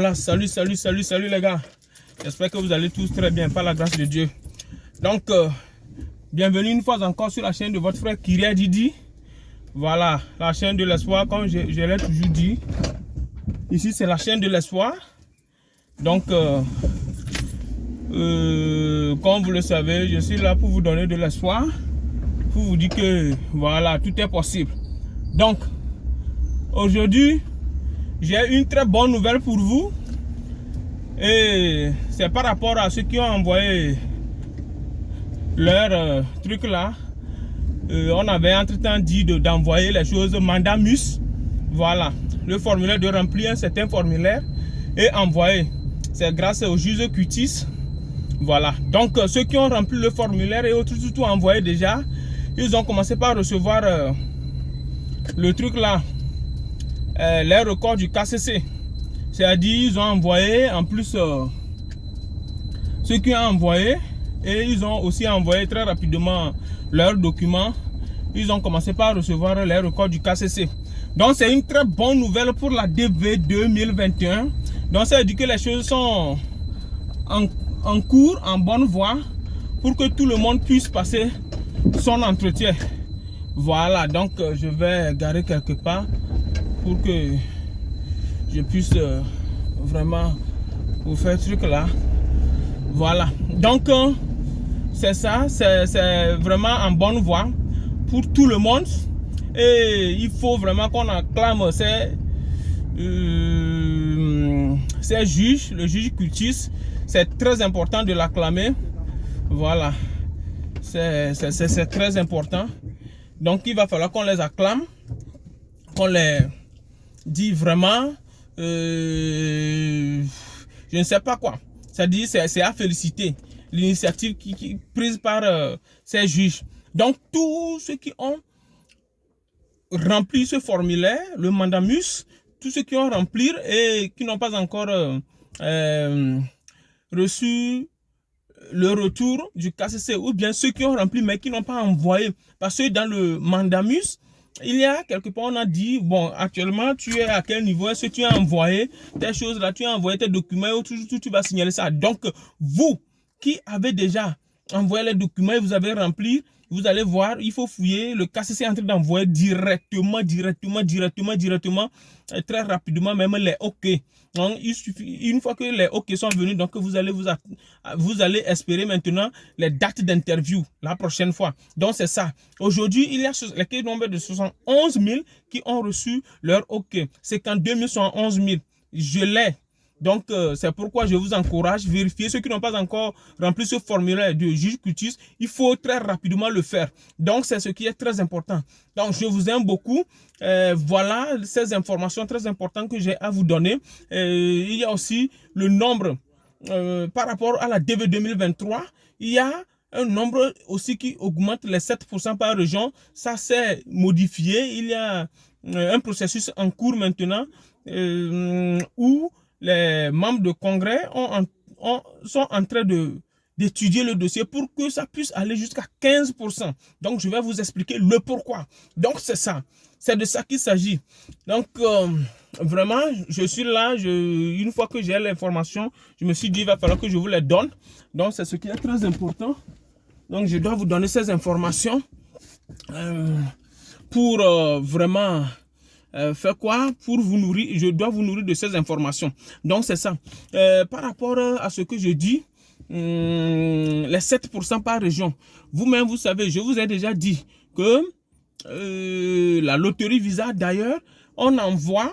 Voilà, salut les gars. J'espère que vous allez tous très bien par la grâce de Dieu. Donc, bienvenue une fois encore sur la chaîne de votre frère Kyria Didi. Voilà, la chaîne de l'espoir, comme je l'ai toujours dit. Ici, c'est la chaîne de l'espoir. Donc, comme vous le savez, je suis là pour vous donner de l'espoir. Pour vous dire que, voilà, tout est possible. Donc, aujourd'hui, j'ai une très bonne nouvelle pour vous. Et c'est par rapport à ceux qui ont envoyé leur truc là. On avait entre-temps dit d'envoyer les choses Mandamus. Voilà, le formulaire de remplir un certain formulaire et envoyer. C'est grâce au juge Cutis. Voilà, donc ceux qui ont rempli le formulaire et autres tout envoyé déjà, ils ont commencé par recevoir le truc là, les records du KCC. C'est-à-dire ils ont envoyé en plus ceux qui ont envoyé et ils ont aussi envoyé très rapidement leurs documents. Ils ont commencé par recevoir les records du KCC. Donc c'est une très bonne nouvelle pour la DV 2021. Donc ça veut dire que les choses sont en cours, en bonne voie pour que tout le monde puisse passer son entretien. Voilà, donc je vais garer quelque part pour que je puisse vraiment vous faire ce truc là. Voilà, donc c'est ça, c'est vraiment en bonne voie pour tout le monde. Et il faut vraiment qu'on acclame ces juges, le juge Cutis. C'est très important de l'acclamer. Voilà, c'est très important. Donc il va falloir qu'on les acclame, qu'on les dit vraiment, je ne sais pas quoi. C'est-à-dire c'est à féliciter l'initiative qui prise par ces juges. Donc tous ceux qui ont rempli ce formulaire, le Mandamus, tous ceux qui ont rempli et qui n'ont pas encore reçu le retour du KCC, ou bien ceux qui ont rempli mais qui n'ont pas envoyé, parce que dans le Mandamus, il y a quelque part on a dit, bon, actuellement tu es à quel niveau, est-ce que tu as envoyé tes choses là, tu as envoyé tes documents, tu vas signaler ça. Donc vous qui avez déjà envoyé les documents et vous avez rempli, vous allez voir, il faut fouiller, le KCC est en train d'envoyer directement, très rapidement, même les OK. Donc, il suffit, une fois que les OK sont venus, donc vous allez espérer maintenant les dates d'interview la prochaine fois. Donc, c'est ça. Aujourd'hui, il y a le nombre de 71 000 qui ont reçu leur OK. 52 000 sont 11 000. Je l'ai. Donc, c'est pourquoi je vous encourage, vérifier ceux qui n'ont pas encore rempli ce formulaire de juge Cutis, il faut très rapidement le faire. Donc, c'est ce qui est très important. Donc, je vous aime beaucoup. Voilà ces informations très importantes que j'ai à vous donner. Il y a aussi le nombre, par rapport à la DV 2023, il y a un nombre aussi qui augmente les 7% par région. Ça s'est modifié. Il y a un processus en cours maintenant où les membres de congrès sont en train d'étudier le dossier pour que ça puisse aller jusqu'à 15%. Donc, je vais vous expliquer le pourquoi. Donc, c'est ça. C'est de ça qu'il s'agit. Donc, vraiment, je suis là. Une fois que j'ai l'information, je me suis dit, il va falloir que je vous les donne. Donc, c'est ce qui est très important. Donc, je dois vous donner ces informations pour vraiment... faire quoi pour vous nourrir. Je dois vous nourrir de ces informations. Donc c'est ça. Par rapport à ce que je dis, les 7% par région, vous-même vous savez, je vous ai déjà dit que la loterie Visa d'ailleurs, on envoie,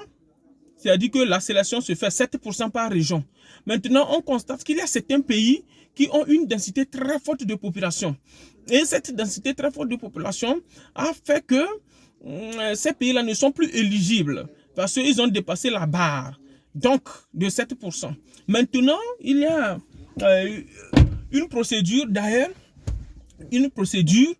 c'est-à-dire que la sélection se fait 7% par région. Maintenant on constate qu'il y a certains pays qui ont une densité très forte de population. Et cette densité très forte de population a fait que ces pays-là ne sont plus éligibles parce qu'ils ont dépassé la barre, donc de 7%. Maintenant, il y a une procédure d'ailleurs, une procédure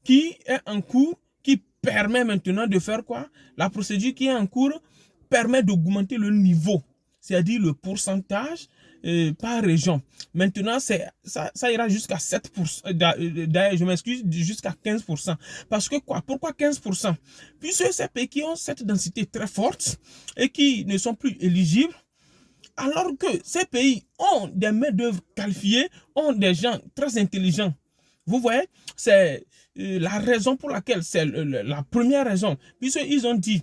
qui est en cours, qui permet maintenant de faire quoi? La procédure qui est en cours permet d'augmenter le niveau, c'est-à-dire le pourcentage par région. Maintenant, ça ira jusqu'à 7%. D'ailleurs, je m'excuse, jusqu'à 15%. Parce que quoi? Pourquoi 15%? Puisque ces pays qui ont cette densité très forte et qui ne sont plus éligibles, Alors que ces pays ont des main-d'œuvre qualifiées, ont des gens très intelligents. Vous voyez, c'est la raison pour laquelle, c'est la première raison, puisqu'ils ont dit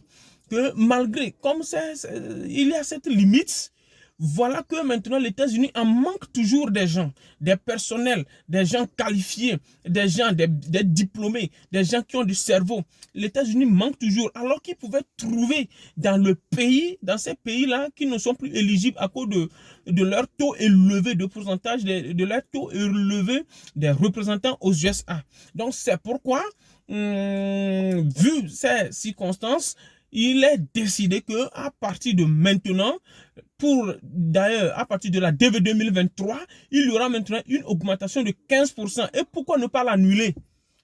que malgré, comme il y a cette limite, voilà que maintenant les États-Unis en manquent toujours des gens, des personnels, des gens qualifiés, des gens, des diplômés, des gens qui ont du cerveau. Les États-Unis manquent toujours, alors qu'ils pouvaient trouver dans le pays, dans ces pays-là, qui ne sont plus éligibles à cause de leur taux élevé de pourcentage, de leur taux élevé des représentants aux USA. Donc c'est pourquoi, vu ces circonstances, il est décidé que à partir de maintenant, d'ailleurs, à partir de la DV 2023, il y aura maintenant une augmentation de 15%. Et pourquoi ne pas l'annuler?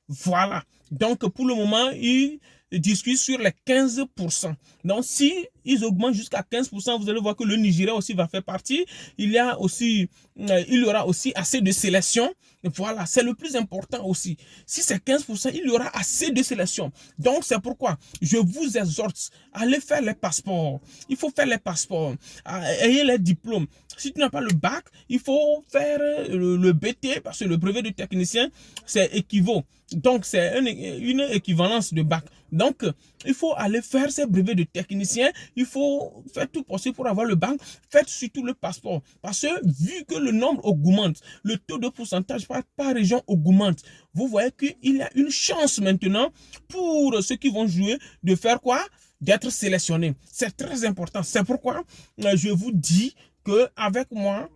Voilà. Donc, pour le moment, ils discutent sur les 15%. Donc, si ils augmentent jusqu'à 15%, vous allez voir que le Nigeria aussi va faire partie. Il y aura aussi assez de sélection. Voilà, c'est le plus important aussi. Si c'est 15%, il y aura assez de sélection. Donc, c'est pourquoi je vous exhorte à aller faire les passeports. Il faut faire les passeports. Ayez les diplômes. Si tu n'as pas le bac, il faut faire le BT, parce que le brevet de technicien, c'est équivaut. Donc, c'est une équivalence de bac. Donc, il faut aller faire ces brevets de technicien. Il faut faire tout possible pour avoir le bac. Faites surtout le passeport. Parce que vu que le nombre augmente, le taux de pourcentage par région augmente, vous voyez qu'il y a une chance maintenant pour ceux qui vont jouer de faire quoi? D'être sélectionnés. C'est très important. C'est pourquoi je vous dis qu'avec moi,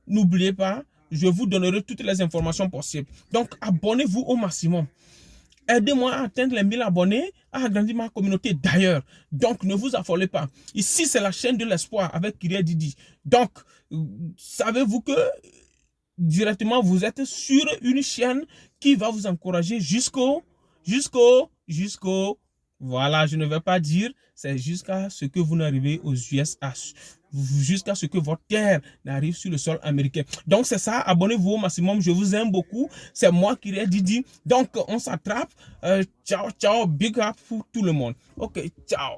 n'oubliez pas, je vous donnerai toutes les informations possibles. Donc, abonnez-vous au maximum. Aidez-moi à atteindre les 1000 abonnés, à agrandir ma communauté d'ailleurs. Donc, ne vous affolez pas. Ici, c'est la chaîne de l'espoir avec Kyria Didi. Donc, savez-vous que directement, vous êtes sur une chaîne qui va vous encourager voilà, je ne vais pas dire, c'est jusqu'à ce que vous n'arrivez aux USA, jusqu'à ce que votre terre n'arrive sur le sol américain. Donc c'est ça, abonnez-vous au maximum, je vous aime beaucoup, c'est moi qui l'ai dit. Donc on s'attrape, ciao, ciao, big up pour tout le monde. Ok, ciao.